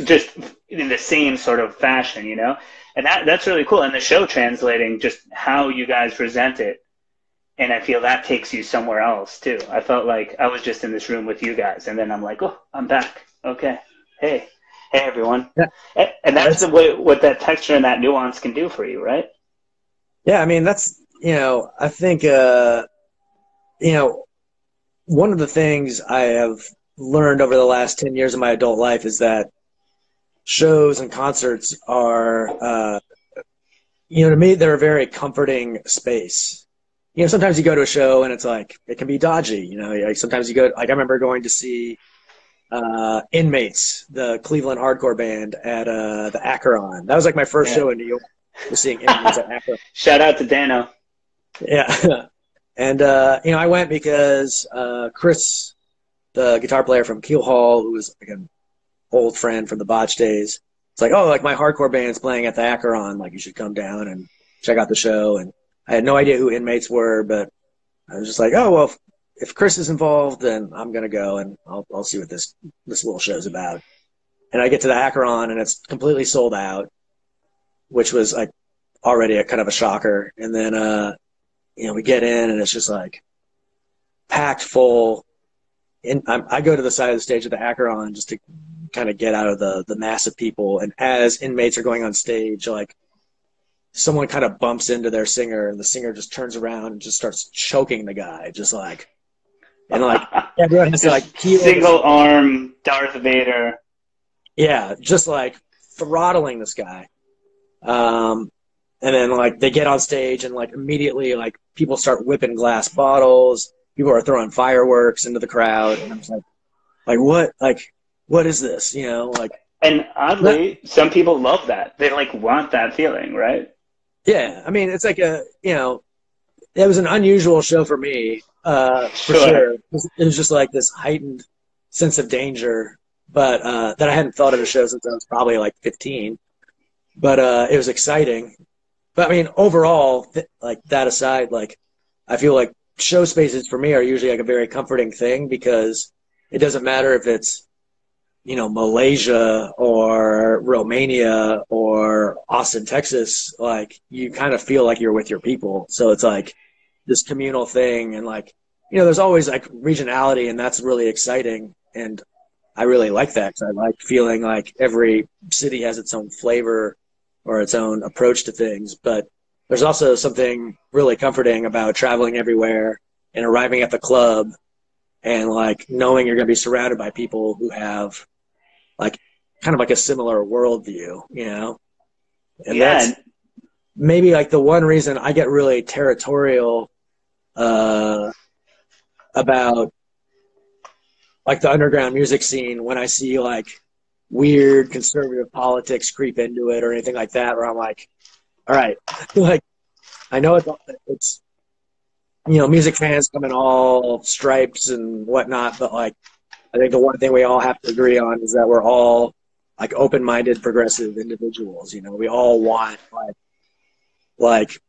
just in the same sort of fashion, you know? And that's really cool. And the show translating just how you guys present it. And I feel that takes you somewhere else too. I felt like I was just in this room with you guys, and then I'm like, oh, I'm back. Okay. Hey everyone. Yeah. And that's the way, what that texture and that nuance can do for you, right? Yeah. I mean, that's, you know, I think, you know, one of the things I have learned over the last 10 years of my adult life is that shows and concerts are, you know, to me, they're a very comforting space. You know, sometimes you go to a show and it's like, it can be dodgy, you know, like sometimes you go, like I remember going to see Inmates, the Cleveland hardcore band at the Acheron. That was like my first show in New York, was seeing Inmates at Acheron. Shout out to Dano. Yeah. And, you know, I went because Chris, the guitar player from Keel Hall, who was like an old friend from the Botch days, it's like, oh, like my hardcore band's playing at the Acheron, like you should come down and check out the show. And I had no idea who Inmates were, but I was just like, oh, well, if Chris is involved, then I'm going to go and I'll see what this little show's about. And I get to the Acheron and it's completely sold out, which was like already a kind of a shocker. And then, you know, we get in and it's just like packed full. And I go to the side of the stage of the Acheron just to kind of get out of the mass of people. And as Inmates are going on stage, like, someone kind of bumps into their singer and the singer just turns around and just starts choking the guy, just like, and like everyone has to like single arm Darth Vader. Yeah, just like throttling this guy. And then like they get on stage and like immediately like people start whipping glass bottles. People are throwing fireworks into the crowd. And I'm just like what is this? You know, like. And oddly, some people love that. They like want that feeling, right? Yeah, I mean, it's like you know, it was an unusual show for me, for sure. It was just like this heightened sense of danger, but that I hadn't thought of a show since I was probably like 15. But it was exciting. But I mean, overall, like that aside, like I feel like show spaces for me are usually like a very comforting thing because it doesn't matter if it's, you know, Malaysia or Romania or Austin, Texas, like you kind of feel like you're with your people. So it's like this communal thing. And like, you know, there's always like regionality and that's really exciting. And I really like that because I like feeling like every city has its own flavor or its own approach to things. But there's also something really comforting about traveling everywhere and arriving at the club and like knowing you're going to be surrounded by people who have like kind of like a similar worldview, you know? And that's maybe like the one reason I get really territorial about like the underground music scene when I see like weird conservative politics creep into it or anything like that, where I'm like, all right, like I know it's you know, music fans come in all stripes and whatnot, but like I think the one thing we all have to agree on is that we're all like open-minded, progressive individuals. You know, we all want like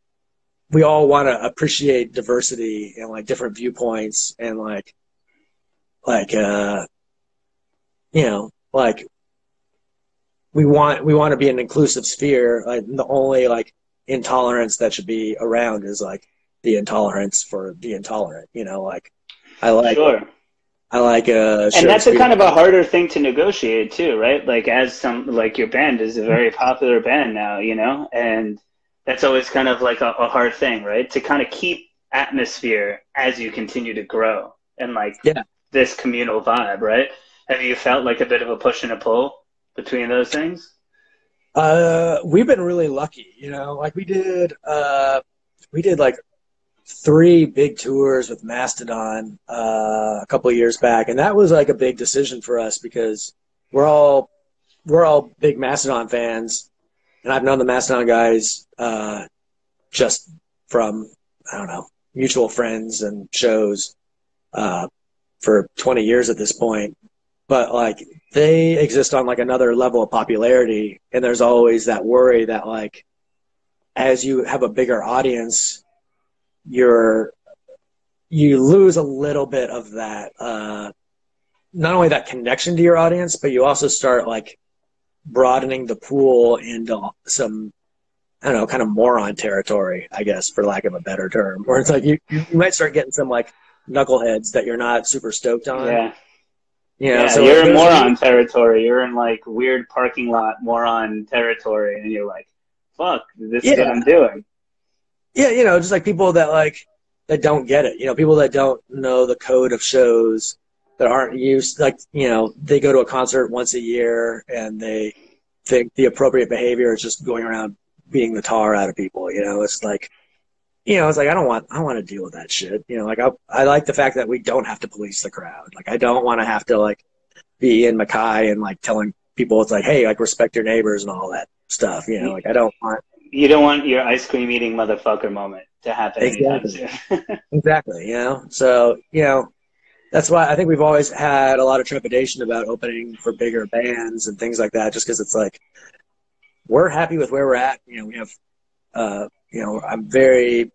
we all want to appreciate diversity and like different viewpoints and like you know, like we want to be an inclusive sphere. Like the only like intolerance that should be around is like the intolerance for the intolerant. You know, like I like. Sure. I like and that's a kind of a harder thing to negotiate too, right? Like as like your band is a very popular band now, you know, and that's always kind of like a hard thing, right? To kind of keep atmosphere as you continue to grow and like this communal vibe, right? Have you felt like a bit of a push and a pull between those things? We've been really lucky, you know, like we did like 3 big tours with Mastodon a couple of years back, and that was like a big decision for us because we're all big Mastodon fans, and I've known the Mastodon guys just from, I don't know, mutual friends and shows for for 20 years at this point, but like they exist on like another level of popularity. And there's always that worry that like, as you have a bigger audience, you lose a little bit of that, not only that connection to your audience, but you also start like broadening the pool into some, I don't know, kind of moron territory, I guess, for lack of a better term, where it's like you might start getting some like knuckleheads that you're not super stoked on. Yeah. You know, Yeah, so you're in moron territory. You're in like weird parking lot moron territory, and you're like, "Fuck, this is what I'm doing." Yeah, you know, just like people that don't get it. You know, people that don't know the code of shows, that aren't used, like, you know, they go to a concert once a year and they think the appropriate behavior is just going around beating the tar out of people. You know, it's like, you know, it's like I don't want to deal with that shit. You know, like I like the fact that we don't have to police the crowd. Like I don't want to have to like be Ian Mackay and like telling people it's like, hey, like respect your neighbors and all that stuff. You know, like I don't want. You don't want your ice cream eating motherfucker moment to happen anytime soon. Exactly. You know, so you know, that's why I think we've always had a lot of trepidation about opening for bigger bands and things like that, just because it's like we're happy with where we're at. You know, we have, you know, I'm very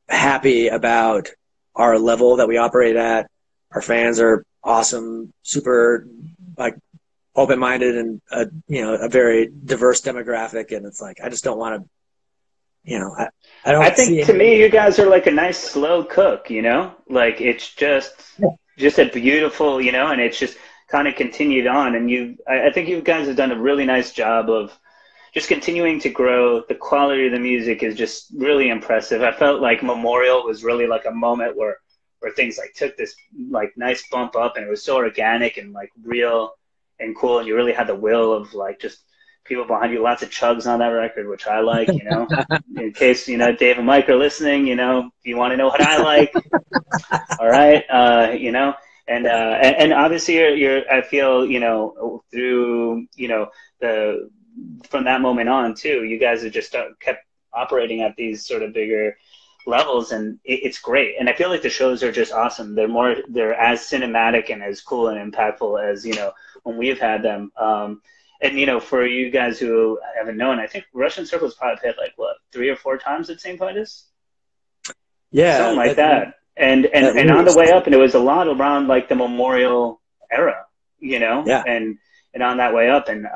happy about our level that we operate at. Our fans are awesome, super like open-minded, and you know, a very diverse demographic. And it's like I just don't want to, you know, I don't. I think to me, you guys are like a nice slow cook. You know, like it's just a beautiful, you know, and it's just kind of continued on. And I think you guys have done a really nice job of just continuing to grow. The quality of the music is just really impressive. I felt like Memorial was really like a moment where things like took this like nice bump up, and it was so organic and like real and cool. And you really had the will of like just people behind you, lots of chugs on that record, which I like, you know, in case, you know, Dave and Mike are listening, you know, if you want to know what I like, all right. You know, and obviously I feel, you know, through, you know, from that moment on too, you guys have just kept operating at these sort of bigger levels, and it's great. And I feel like the shows are just awesome. They're as cinematic and as cool and impactful as, you know, when we've had them. And, you know, for you guys who haven't known, I think Russian Circle's probably played like, what, 3 or 4 times at Saint Vitus? Yeah. Something like that. And on the way up, and it was a lot around like the Memorial era, you know? Yeah. And on that way up, and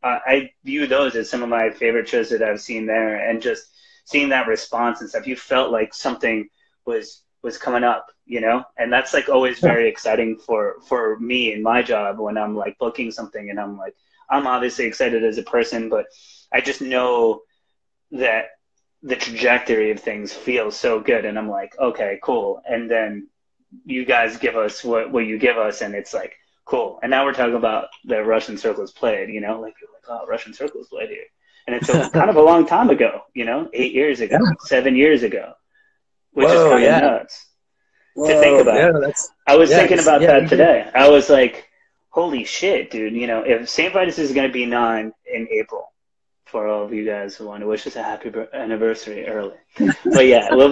I view those as some of my favorite shows that I've seen there, and just seeing that response and stuff, you felt like something was coming up, you know? And that's like always very exciting for me in my job when I'm like booking something, and I'm like, I'm obviously excited as a person, but I just know that the trajectory of things feels so good. And I'm like, okay, cool. And then you guys give us what you give us, and it's like, cool. And now we're talking about the Russian Circles played, you know, like you're like, oh, Russian Circles played here. And it's kind of a long time ago, you know, 8 years ago, 7 years ago, which is kind of nuts to think about. Yeah, I was thinking about that today. I was like, holy shit, dude. You know, if St. Vitus is going to be 9 in April, for all of you guys who want to wish us a happy anniversary early. But yeah, we'll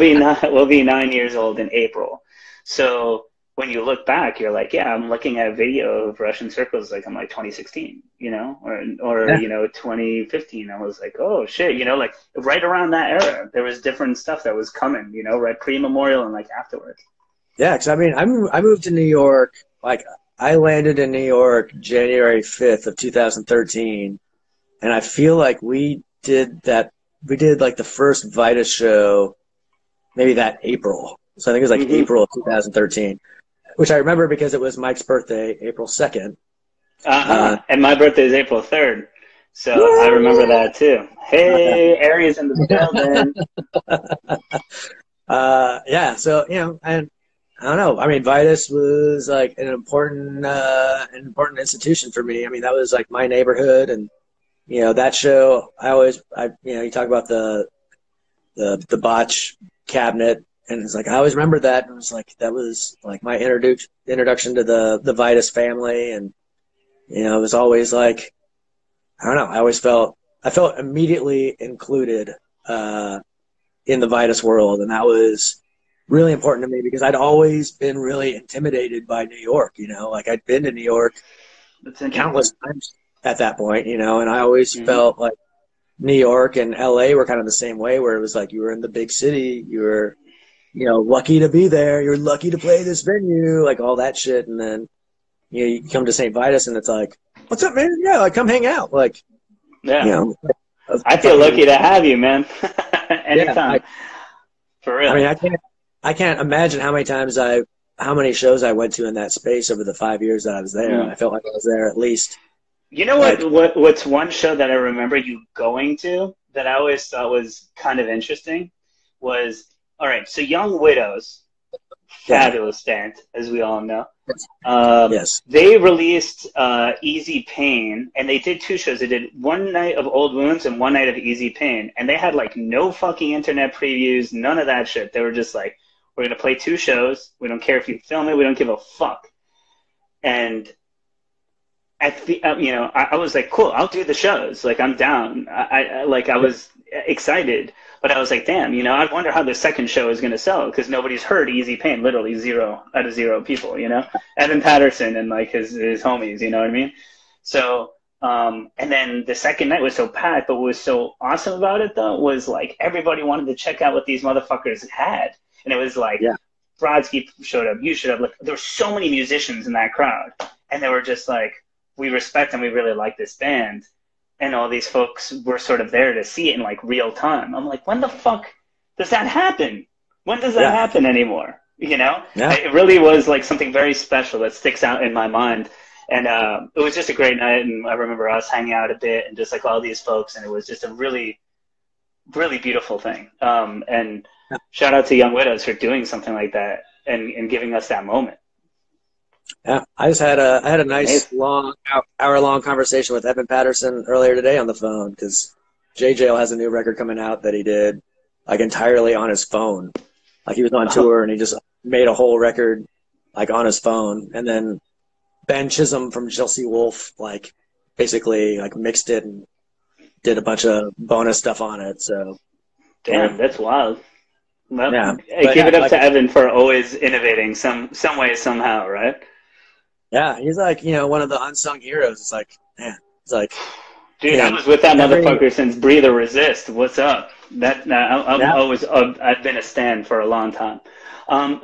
be 9 years old in April. So when you look back, you're like, yeah, I'm looking at a video of Russian Circles, like I'm like 2016, you know, or you know, 2015. I was like, oh shit, you know, like right around that era, there was different stuff that was coming, you know, right pre-Memorial and like afterwards. Yeah, because I mean, I moved to New York, like I landed in New York January 5th of 2013, and I feel like we did like the first Vitus show maybe that April. So I think it was like April of 2013. Which I remember because it was Mike's birthday, April 2nd. And my birthday is April 3rd. So I remember that too. Hey, Aries in the building. Yeah, so, you know, and I don't know. I mean, Vitus was like an important institution for me. I mean, that was like my neighborhood, and, you know, that show, you know, you talk about the Botch cabinet. And it's like, I always remember that. And it was like, that was like my introduction to the Vitus family. And, you know, it was always like, I don't know. I felt immediately included in the Vitus world. And that was really important to me because I'd always been really intimidated by New York, you know, like I'd been to New York countless times at that point, you know, and I always felt like New York and LA were kind of the same way, where it was like you were in the big city, you were, you know, lucky to be there, you're lucky to play this venue, like all that shit. And then, you know, you come to Saint Vitus and it's like, what's up, man? Yeah, like come hang out. Like, yeah, you know, I feel lucky to have you, man. Anytime. For real. I mean, I can't imagine how many shows I went to in that space over the 5 years that I was there. I felt like I was there at least. You know what's one show that I remember you going to that I always thought was kind of interesting was, all right, so Young Widows, fabulous band, as we all know. Yes. They released Easy Pain, and they did 2 shows. They did one night of Old Wounds and one night of Easy Pain, and they had like no fucking internet previews, none of that shit. They were just like, we're going to play 2 shows. We don't care if you film it. We don't give a fuck. And I was like, cool, I'll do the shows. Like, I'm down. I was excited, but I was like, damn, you know, I wonder how the second show is going to sell because nobody's heard Easy Pain, literally 0 out of 0 people, you know, Evan Patterson and like his homies, you know what I mean? So, and then the second night was so packed, but what was so awesome about it though was like everybody wanted to check out what these motherfuckers had. And it was like, Brodsky showed up, you showed up. Like, there were so many musicians in that crowd. And they were just like, we respect and we really like this band. And all these folks were sort of there to see it in like real time. I'm like, when the fuck does that happen? When does that happen anymore? You know? Yeah. It really was like something very special that sticks out in my mind. And it was just a great night. And I remember us hanging out a bit and just like all these folks. And it was just a really, really beautiful thing. And shout out to Young Widows for doing something like that and giving us that moment. Yeah, I had a nice long hour-long conversation with Evan Patterson earlier today on the phone because JJ has a new record coming out that he did like entirely on his phone. Like he was on tour and he just made a whole record like on his phone. And then Ben Chisholm from Chelsea Wolf like basically like mixed it and did a bunch of bonus stuff on it. So damn, that's wild. Well, give it up to Evan for always innovating some way, somehow, right? Yeah, he's like, you know, one of the unsung heroes. It's like, man, it's like, dude, I was with that motherfucker since Breathe or Resist. What's up? I've been a stan for a long time.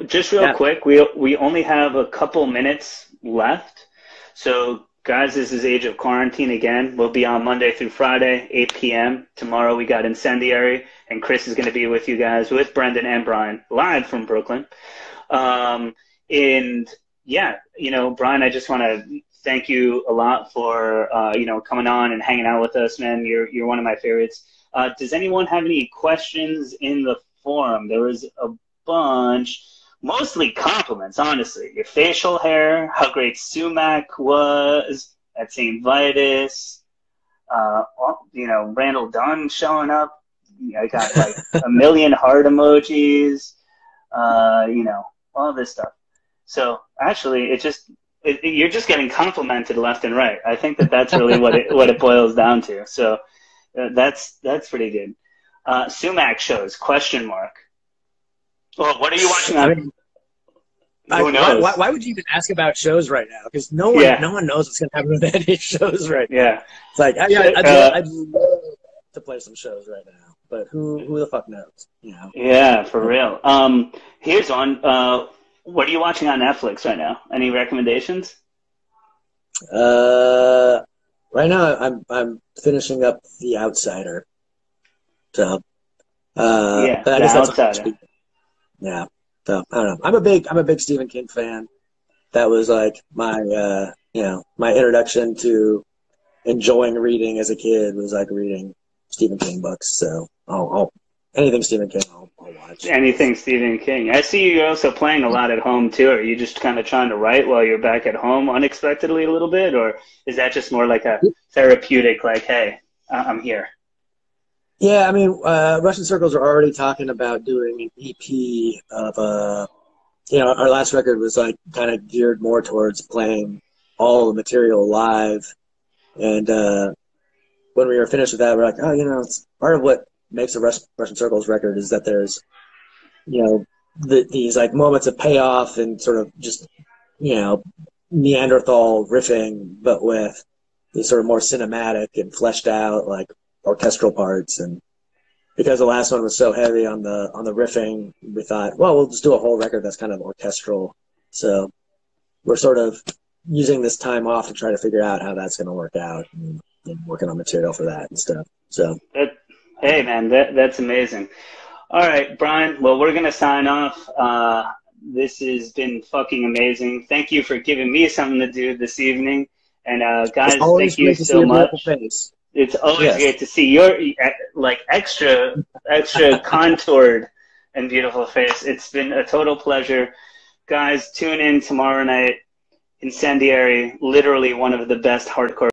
Just real quick, we only have a couple minutes left. So, guys, this is Age of Quarantine again. We'll be on Monday through Friday, 8 p.m. Tomorrow we got Incendiary, and Chris is going to be with you guys, with Brendan and Brian, live from Brooklyn. And yeah, you know, Brian, I just want to thank you a lot for, you know, coming on and hanging out with us, man. You're one of my favorites. Does anyone have any questions in the forum? There was a bunch, mostly compliments, honestly. Your facial hair, how great Sumac was at Saint Vitus, you know, Randall Dunn showing up. I got like a million heart emojis, you know, all this stuff. So actually, you're just getting complimented left and right. I think that's really what it boils down to. So that's pretty good. Sumac shows ? Well, what are you watching on? Who knows? Why would you even ask about shows right now? Because no one knows what's going to happen with any shows right now. Yeah, it's like I'd love to play some shows right now, but who the fuck knows? You know? Yeah, for real. Here's one. What are you watching on Netflix right now? Any recommendations? Right now I'm finishing up The Outsider. So I guess The Outsider. Yeah. So I don't know. I'm a big Stephen King fan. That was like my my introduction to enjoying reading as a kid was like reading Stephen King books. So I'll anything Stephen King I'll watch. Anything Stephen King. I see you're also playing a lot at home too. Are you just kind of trying to write while you're back at home unexpectedly a little bit, or is that just more like a therapeutic, like, hey, I'm here? Yeah, I mean, Russian Circles are already talking about doing an EP of our last record was like kind of geared more towards playing all the material live. And when we were finished with that, we're like, oh, you know, it's part of what makes a Russian Circles record is that there's, you know, these like moments of payoff and sort of just, you know, Neanderthal riffing, but with these sort of more cinematic and fleshed out like orchestral parts. And because the last one was so heavy on the riffing, we thought, well, we'll just do a whole record that's kind of orchestral. So we're sort of using this time off to try to figure out how that's going to work out, and working on material for that and stuff. So hey man, that's amazing. All right, Brian. Well, we're gonna sign off. This has been fucking amazing. Thank you for giving me something to do this evening. And guys, thank you so much. It's always great to see your like extra contoured and beautiful face. It's been a total pleasure. Guys, tune in tomorrow night. Incendiary, literally one of the best hardcore